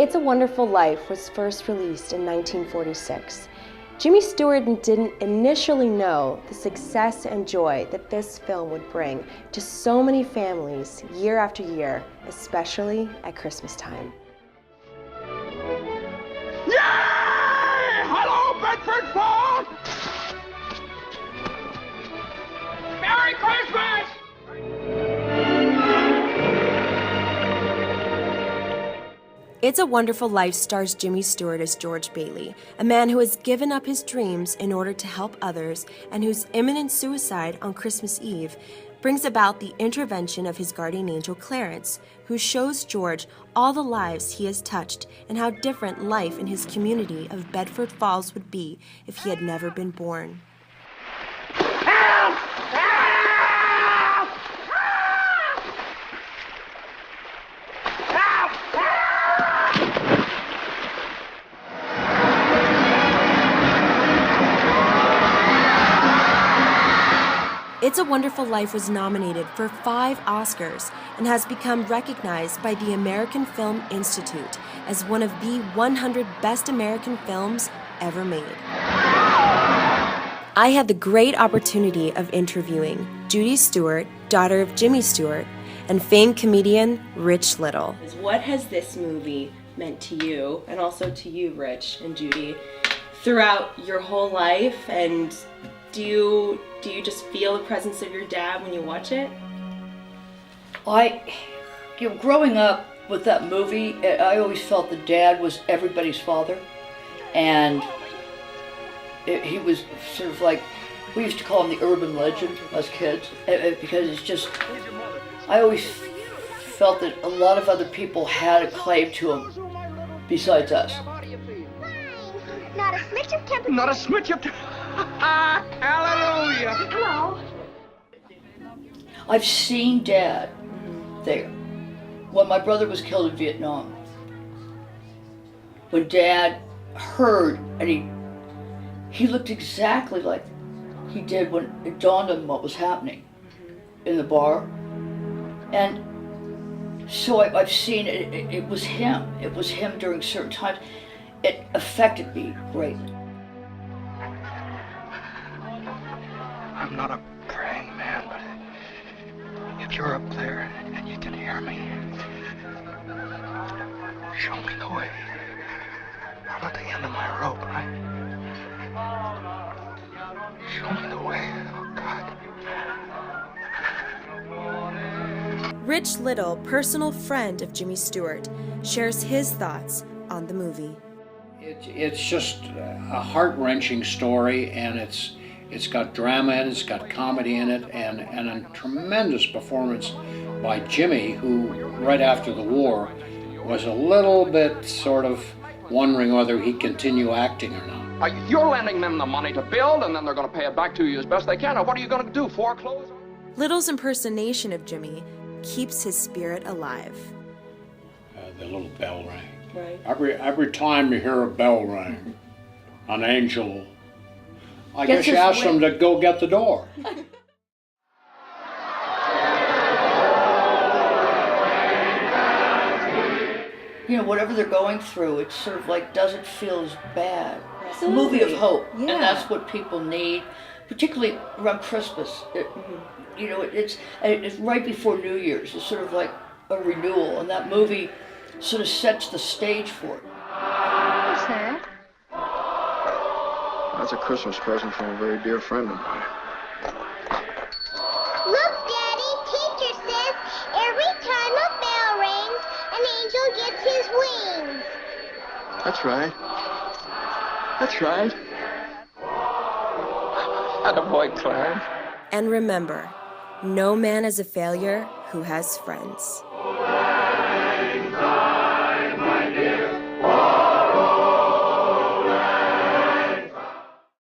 It's a Wonderful Life was first released in 1946. Jimmy Stewart didn't initially know the success and joy that this film would bring to so many families year after year, especially at Christmas time. Yay! Hello, Bedford Falls! Merry Christmas! It's a Wonderful Life stars Jimmy Stewart as George Bailey, a man who has given up his dreams in order to help others and whose imminent suicide on Christmas Eve brings about the intervention of his guardian angel Clarence, who shows George all the lives he has touched and how different life in his community of Bedford Falls would be if he had never been born. Help! Help! Help! It's a Wonderful Life was nominated for 5 Oscars and has become recognized by the American Film Institute as one of the 100 best American films ever made. I had the great opportunity of interviewing Judy Stewart, daughter of Jimmy Stewart, and famed comedian Rich Little. What has this movie meant to you, and also to you, Rich and Judy, throughout your whole life? And do you just feel the presence of your dad when you watch it? Growing up with that movie, I always felt that Dad was everybody's father, and he was sort of like, we used to call him the urban legend as kids, because it's just, I always felt that a lot of other people had a claim to him besides us. Not a smidge of temper. Not a smidge of... Hallelujah! Hello. I've seen Dad there when my brother was killed in Vietnam. When Dad heard, and he looked exactly like he did when it dawned on him what was happening in the bar. And so I've seen it. It was him. It was him during certain times. It affected me greatly. I'm not a praying man, but if you're up there and you can hear me, show me the way. I'm at the end of my rope, right? Show me the way, oh God. Rich Little, personal friend of Jimmy Stewart, shares his thoughts on the movie. It's just a heart-wrenching story, and it's got drama in it, it's got comedy in it, and a tremendous performance by Jimmy, who right after the war was a little bit sort of wondering whether he'd continue acting or not. You're lending them the money to build, and then they're going to pay it back to you as best they can. Now, what are you going to do, foreclose? Little's impersonation of Jimmy keeps his spirit alive. The little bell rang. Right. Every time you hear a bell ring, an angel, I guess you ask them to go get the door. You know, whatever they're going through, it sort of like doesn't feel as bad. It's a movie of hope, and that's what people need, particularly around Christmas. You know, it's right before New Year's. It's sort of like a renewal, and that movie sort of sets the stage for it. What's that? That's a Christmas present from a very dear friend of mine. Look, Daddy, teacher says every time a bell rings, an angel gets his wings. That's right. That's right. Attaboy, Clarence. And remember, no man is a failure who has friends.